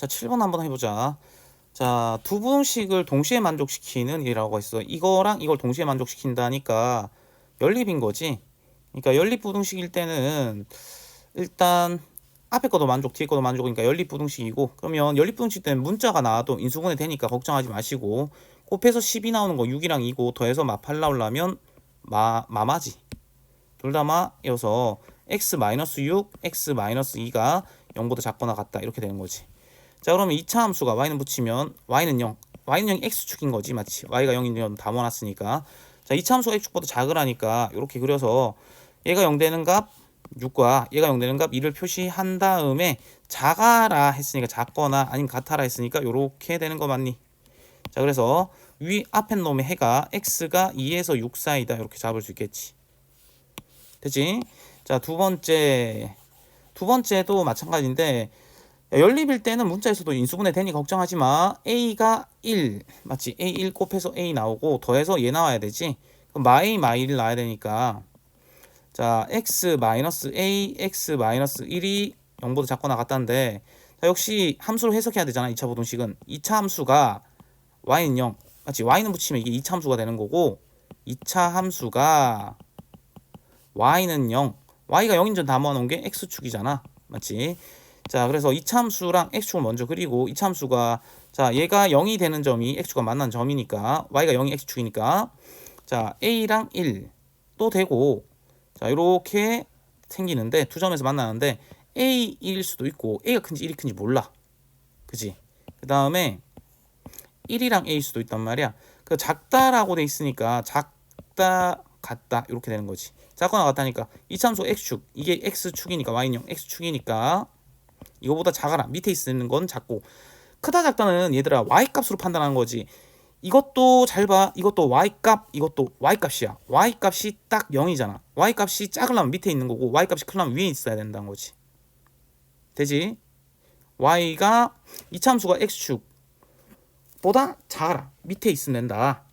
자, 7번 한번 해보자. 자, 두 부등식을 동시에 만족시키는 이라고 했어. 이거랑 이걸 동시에 만족시킨다니까 연립인 거지. 그러니까 연립 부등식일 때는 일단 앞에 거도 만족, 뒤에 거도 만족이니까 연립 부등식이고, 그러면 연립 부등식 때는 문자가 나와도 인수분해 되니까 걱정하지 마시고, 곱해서 10이 나오는 거 6이랑 2고 더해서 마 8 나오려면 마마지. 둘 다 마여서 x-6, x-2가 0보다 작거나 같다 이렇게 되는 거지. 자, 그러면 2차 함수가 y는 붙이면 y는 0, y는 0이 x축인 거지, 맞지? y가 0인 0 다 모아놨으니까. 자, 2차 함수가 x축보다 작으라니까 이렇게 그려서 얘가 0 되는 값 6과 얘가 0 되는 값 2를 표시한 다음에 작아라 했으니까 작거나 아니면 같아라 했으니까 이렇게 되는 거 맞니? 자, 그래서 위 앞에 놈의 해가 x가 2에서 6 사이다 이렇게 잡을 수 있겠지. 됐지? 자, 두 번째도 마찬가지인데, 연립일 때는 문자에서도 인수분해 되니 걱정하지 마. a가 1 맞지? a1 곱해서 a 나오고 더해서 얘 나와야 되지. 그럼 마이 마이를 나와야 되니까, 자, x-a x-1이 0보다 작거나 같다는데, 자, 역시 함수로 해석해야 되잖아. 2차 부등식은 2차 함수가 y는 0 맞지? y는 붙이면 이게 2차 함수가 되는 거고, 2차 함수가 y는 0, y가 0인 전 다 모아놓은 게 x축이잖아, 맞지? 자, 그래서 2차 함수랑 x축을 먼저 그리고, 2차 함수가, 자, 얘가 0이 되는 점이 x축과 만난 점이니까 y가 0이 x축이니까, 자, a랑 1 또 되고, 자, 이렇게 생기는데 두 점에서 만나는데 a일 수도 있고 a가 큰지 1이 큰지 몰라, 그지? 그 다음에 1이랑 a일 수도 있단 말이야. 그 작다라고 돼 있으니까 작다 같다 이렇게 되는 거지. 작거나 같다니까 이차함수 x축, 이게 x축이니까 y는 0 x축이니까 이거보다 작아라. 밑에 있는 건 작고, 크다 작다는 얘들아 y값으로 판단하는 거지. 이것도 잘 봐. 이것도 y값, 이것도 y값이야. y값이 딱 0이잖아. y값이 작으려면 밑에 있는 거고 y값이 크려면 위에 있어야 된다는 거지. 되지? y가 이차함수가 x축보다 작아라. 밑에 있으면 된다.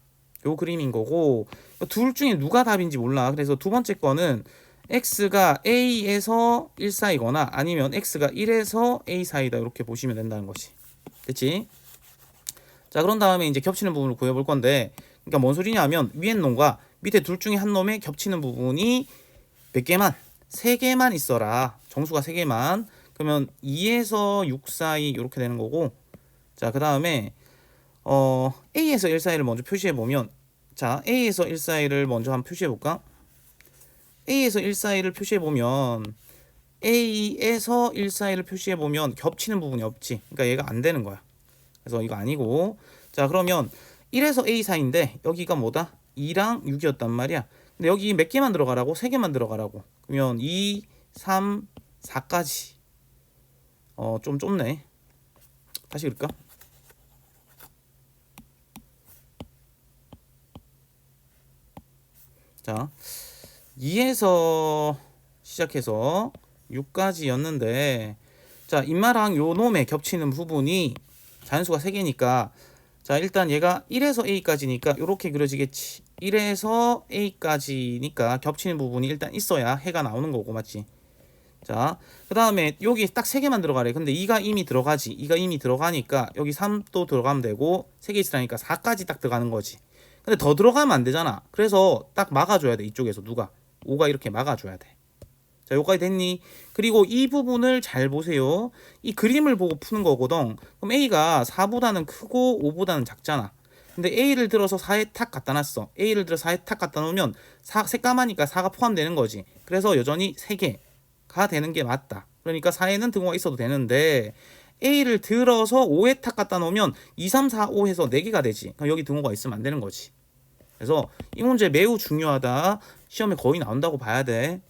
요 그림인 거고, 둘 중에 누가 답인지 몰라. 그래서 두 번째 거는 x가 a에서 1 사이거나 아니면 x가 1에서 a 사이다 이렇게 보시면 된다는 거지. 됐지? 자, 그런 다음에 이제 겹치는 부분을 구해볼 건데, 그러니까 뭔 소리냐면 위에 놈과 밑에 둘 중에 한 놈의 겹치는 부분이 몇 개만, 3개만 있어라. 정수가 3개만. 그러면 2에서 6 사이 이렇게 되는 거고, 자, 그 다음에 a에서 1 사이를 먼저 표시해 보면, 자, a에서 1 사이를 먼저 한번 표시해 볼까? a에서 1 사이를 표시해 보면, a에서 1 사이를 표시해 보면 겹치는 부분이 없지. 그러니까 얘가 안 되는 거야. 그래서 이거 아니고, 자, 그러면 1에서 a 사이인데 여기가 뭐다? 2랑 6이었단 말이야. 근데 여기 몇 개만 들어가라고? 3개만 들어가라고. 그러면 2, 3, 4까지. 좀 좁네. 다시 그럴까? 자, 2에서 시작해서 6까지였는데, 자, 인마랑 요 놈에 겹치는 부분이 자연수가 3개니까, 자, 일단 얘가 1에서 a까지니까 이렇게 그려지겠지. 1에서 a까지니까 겹치는 부분이 일단 있어야 해가 나오는 거고, 맞지? 자, 그 다음에 여기 딱 3개만 들어가래. 근데 2가 이미 들어가지. 2가 이미 들어가니까 여기 3도 들어가면 되고 3개 있으라니까 4까지 딱 들어가는 거지. 근데 더 들어가면 안 되잖아. 그래서 딱 막아줘야 돼. 이쪽에서 누가 5가 이렇게 막아줘야 돼. 자, 여기까지 됐니? 그리고 이 부분을 잘 보세요. 이 그림을 보고 푸는 거거든. 그럼 A가 4보다는 크고 5보다는 작잖아. 근데 A를 들어서 4에 탁 갖다 놨어. A를 들어서 4에 탁 갖다 놓으면 새까마니까 4가 포함되는 거지. 그래서 여전히 3개가 되는 게 맞다. 그러니까 4에는 등호가 있어도 되는데, A를 들어서 5에 탁 갖다 놓으면 2, 3, 4, 5 해서 4개가 되지. 그럼 여기 등호가 있으면 안 되는 거지. 그래서 이 문제 매우 중요하다. 시험에 거의 나온다고 봐야 돼.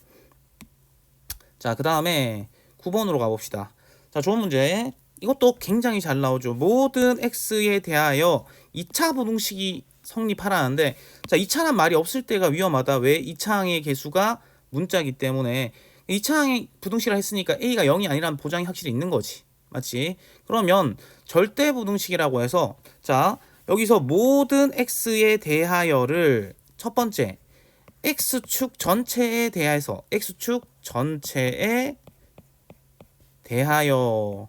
자, 그 다음에 9번으로 가봅시다. 자, 좋은 문제. 이것도 굉장히 잘 나오죠. 모든 x에 대하여 2차 부등식이 성립하라는데, 자, 2차란 말이 없을 때가 위험하다. 왜? 2차항의 개수가 문자이기 때문에. 2차항의 부등식이라 했으니까 a가 0이 아니라는 보장이 확실히 있는 거지. 맞지? 그러면 절대 부등식이라고 해서, 자, 여기서 모든 x에 대하여를 첫 번째 x축 전체에 대해서, x축 전체에 대하여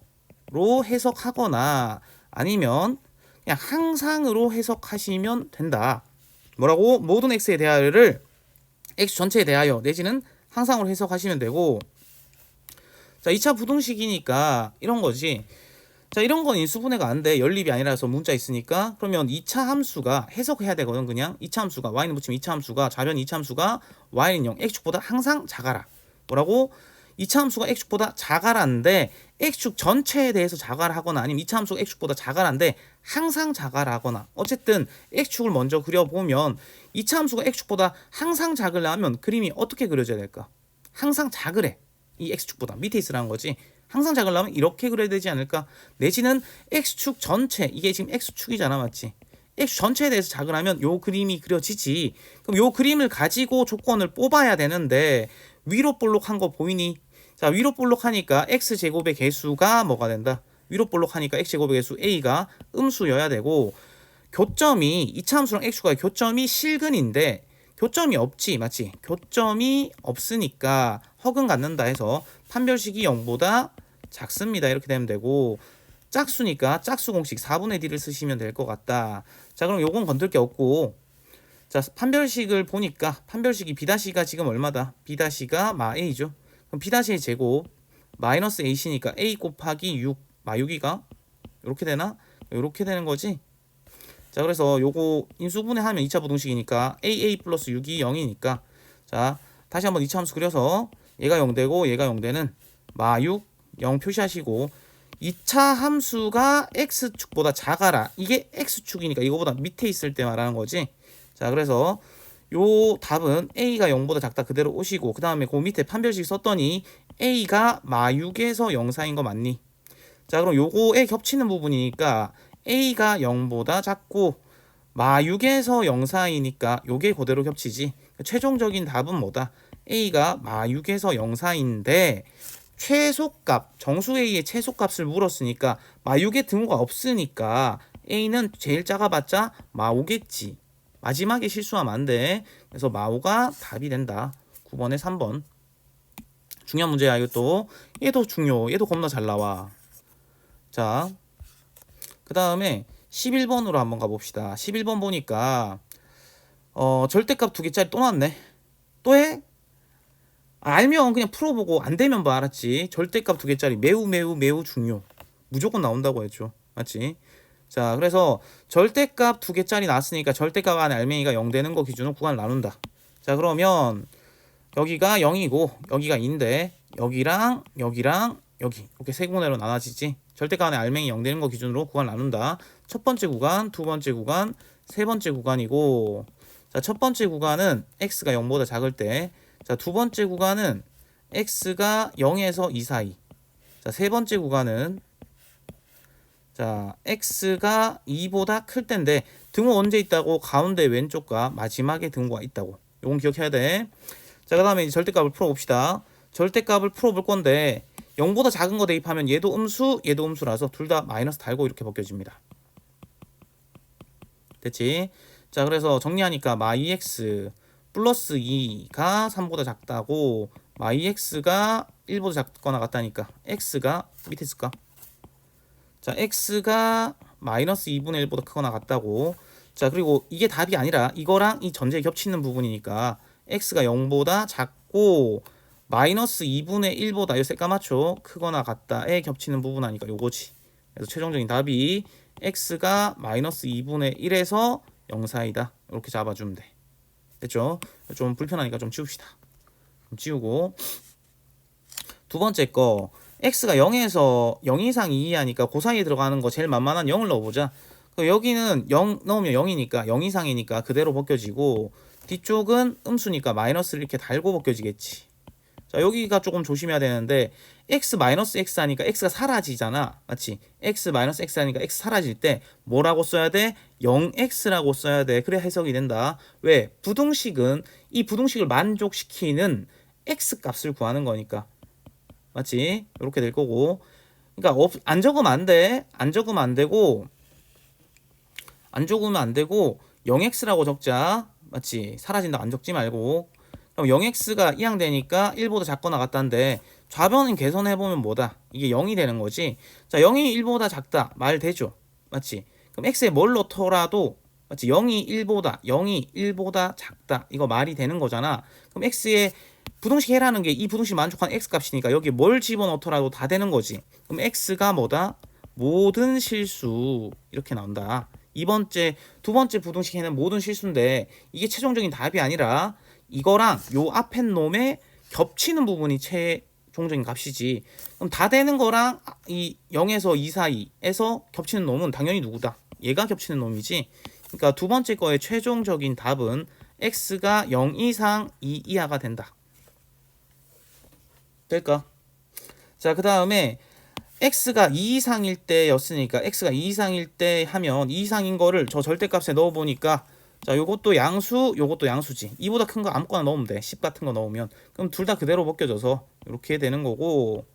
해석하거나 아니면 그냥 항상으로 해석하시면 된다. 뭐라고? 모든 x에 대하여를 x 전체에 대하여 내지는 항상으로 해석하시면 되고, 자 2차 부등식이니까 이런 거지. 자 이런 건 인수분해가 안 돼. 연립이 아니라서 문자 있으니까. 그러면 2차 함수가 해석해야 되거든. 그냥 2차 함수가 y는 붙이면 2차 함수가 좌변 2차 함수가 y는 0 x축보다 항상 작아라. 뭐라고? 2차 함수가 x축보다 작아라는데 x축 전체에 대해서 작아라 하거나 아니면 2차 함수가 x축보다 작아라는데 항상 작아라 하거나, 어쨌든 x축을 먼저 그려보면 2차 함수가 x축보다 항상 작으려면 그림이 어떻게 그려져야 될까? 항상 작으래. 이 x축보다 밑에 있으라는 거지. 항상 작으려면 이렇게 그려야 되지 않을까? 내지는 x축 전체, 이게 지금 x축이잖아, 맞지? x축 전체에 대해서 작으려면 요 그림이 그려지지. 그럼 요 그림을 가지고 조건을 뽑아야 되는데 위로 볼록한 거 보이니? 자 위로 볼록하니까 x제곱의 개수가 뭐가 된다? 위로 볼록하니까 x제곱의 개수 a가 음수여야 되고, 교점이 2차 함수랑 x축과의 교점이 실근인데 교점이 없지, 맞지? 교점이 없으니까 허근 갖는다 해서 판별식이 0보다 작습니다. 이렇게 되면 되고, 짝수니까 짝수 공식 4분의 d를 쓰시면 될 것 같다. 자 그럼 요건 건들 게 없고, 자 판별식을 보니까 판별식이 b'가 지금 얼마다? b'가 마 a죠. 그럼 b'의 제곱 마이너스 a시니까 a 곱하기 6 마 6이가 이렇게 되나? 이렇게 되는 거지. 자 그래서 요거 인수분해하면 2차 부등식이니까 aa 플러스 6이 0이니까, 자 다시 한번 2차 함수 그려서 얘가 0되고 얘가 0되는 마6 0 표시하시고, 2차 함수가 x축보다 작아라. 이게 x축이니까 이거보다 밑에 있을 때 말하는 거지. 자 그래서 요 답은 a가 0보다 작다 그대로 오시고, 그 다음에 그 밑에 판별식 썼더니 a가 마6에서 0 사이인 거 맞니? 자 그럼 요거에 겹치는 부분이니까 a가 0보다 작고 마6에서 0 사이니까 요게 그대로 겹치지. 최종적인 답은 뭐다? a가 마6에서 0 사이인데 최소값, 정수 a의 최소값을 물었으니까 마6에 등호가 없으니까 a는 제일 작아봤자 마5겠지. 마지막에 실수하면 안 돼. 그래서 마5가 답이 된다. 9번에 3번. 중요한 문제야 이것도. 얘도 중요. 얘도 겁나 잘 나와. 자 그 다음에 11번으로 한번 가봅시다. 11번 보니까 절대값 2개짜리 또 나왔네. 또 해? 알면 그냥 풀어보고 안 되면 봐. 알았지? 절대값 2개짜리 매우 중요. 무조건 나온다고 했죠. 맞지? 자 그래서 절대값 2개짜리 나왔으니까 절대값 안에 알맹이가 0 되는 거 기준으로 구간을 나눈다. 자 그러면 여기가 0이고 여기가 2인데 여기랑 여기랑 여기 이렇게 세 구간으로 나눠지지. 절대값 안에 알맹이 0 되는 거 기준으로 구간 나눈다. 첫 번째 구간, 두 번째 구간, 세 번째 구간이고, 자 첫 번째 구간은 x가 0보다 작을 때, 자 두 번째 구간은 x가 0에서 2 사이, 자 세 번째 구간은 자 x가 2보다 클 때인데 등호 언제 있다고? 가운데 왼쪽과 마지막에 등호가 있다고. 요건 기억해야 돼. 자 그 다음에 이제 절대값을 풀어봅시다. 절대값을 풀어볼 건데 0보다 작은 거 대입하면 얘도 음수 얘도 음수라서 둘 다 마이너스 달고 이렇게 벗겨집니다. 됐지? 자 그래서 정리하니까 마 2x 플러스 2가 3보다 작다고, 마 2x가 1보다 작거나 같다니까 x가 밑에 있을까? 자 x가 마이너스 2분의 1보다 크거나 같다고. 자 그리고 이게 답이 아니라 이거랑 이 전제에 겹치는 부분이니까 x가 0보다 작고 마이너스 2분의 1보다 이 새까맣죠? 크거나 같다에 겹치는 부분 아니까 요거지. 그래서 최종적인 답이 x가 마이너스 2분의 1에서 0 사이다. 이렇게 잡아주면 돼. 됐죠? 좀 불편하니까 좀 지웁시다. 좀 지우고, 두 번째 거 x가 0에서 0 이상 이하니까 그 사이에 들어가는 거 제일 만만한 0을 넣어보자. 여기는 0 넣으면 0이니까 0 이상이니까 그대로 벗겨지고, 뒤쪽은 음수니까 마이너스를 이렇게 달고 벗겨지겠지. 자 여기가 조금 조심해야 되는데 x 마이너스 x 하니까 x가 사라지잖아. 맞지? x 마이너스 x 하니까 x 사라질 때 뭐라고 써야 돼? 0x라고 써야 돼. 그래 해석이 된다. 왜? 부등식은 이 부등식을 만족시키는 x 값을 구하는 거니까. 맞지? 이렇게 될 거고. 그러니까 안 적으면 안 돼. 안 적으면 안 되고 0x라고 적자. 맞지? 사라진다 안 적지 말고. 그럼 0x가 이항되니까 1보다 작거나 같다는데 좌변 개선해보면 뭐다? 이게 0이 되는 거지. 자, 0이 1보다 작다. 말 되죠? 맞지? 그럼 x에 뭘 넣더라도 맞지? 0이 1보다 작다. 이거 말이 되는 거잖아. 그럼 x에 부등식 해라는 게 이 부등식 만족하는 x 값이니까 여기 뭘 집어넣더라도 다 되는 거지. 그럼 x가 뭐다? 모든 실수 이렇게 나온다. 두 번째 부등식 해는 모든 실수인데 이게 최종적인 답이 아니라 이거랑 요 앞에 놈의 겹치는 부분이 최종적인 값이지. 그럼 다 되는 거랑 이 0에서 2 사이에서 겹치는 놈은 당연히 누구다? 얘가 겹치는 놈이지. 그러니까 두 번째 거의 최종적인 답은 x가 0 이상 2 이하가 된다. 될까? 자, 그 다음에 x가 2 이상일 때였으니까 x가 2 이상일 때 하면 2 이상인 거를 저 절대값에 넣어보니까 자, 요것도 양수, 요것도 양수지. 2보다 큰 거 아무거나 넣으면 돼. 10 같은 거 넣으면. 그럼 둘 다 그대로 벗겨져서 이렇게 되는 거고.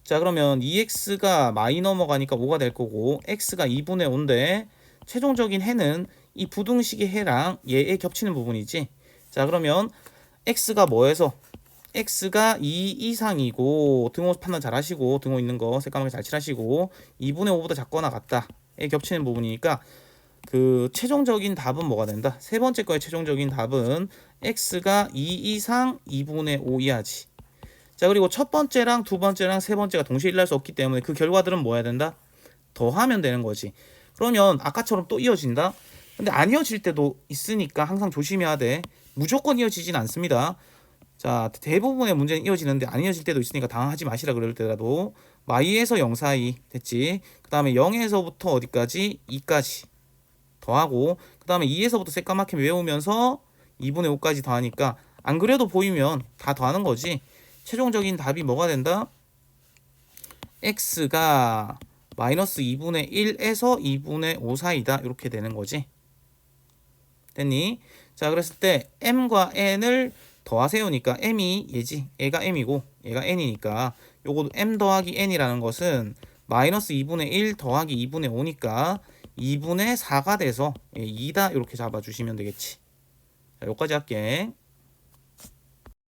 자, 그러면 2x가 마이 넘어가니까 5가 될 거고 x가 2분의 5인데 최종적인 해는 이 부등식의 해랑 얘에 겹치는 부분이지. 자, 그러면 x가 뭐해서 x가 2 이상이고 등호 판단 잘 하시고 등호 있는 거 새까맣게 잘 칠하시고 2분의 5보다 작거나 같다에 겹치는 부분이니까 그 최종적인 답은 뭐가 된다? 세 번째 거의 최종적인 답은 x가 2 이상 2분의 5 이하지. 자, 그리고 첫 번째랑 두 번째랑 세 번째가 동시에 일어날 수 없기 때문에 그 결과들은 뭐 해야 된다? 더하면 되는 거지. 그러면 아까처럼 또 이어진다? 근데 안 이어질 때도 있으니까 항상 조심해야 돼. 무조건 이어지진 않습니다. 자, 대부분의 문제는 이어지는데 안 이어질 때도 있으니까 당황하지 마시라. 그럴 때라도 y에서 0 사이 됐지. 그 다음에 0에서부터 어디까지? 2까지 더하고 그 다음에 2에서부터 새까맣게 외우면서 2분의 5까지 더하니까 안 그래도 보이면 다 더하는 거지. 최종적인 답이 뭐가 된다? x가 마이너스 2분의 1에서 2분의 5 사이다. 이렇게 되는 거지. 됐니? 자, 그랬을 때 m과 n을 더하세요니까 m이 얘지. 얘가 m이고 얘가 n이니까 요거 m 더하기 n이라는 것은 마이너스 2분의 1 더하기 2분의 5니까 2분의 4가 돼서 2다 이렇게 잡아주시면 되겠지. 자, 여기까지 할게.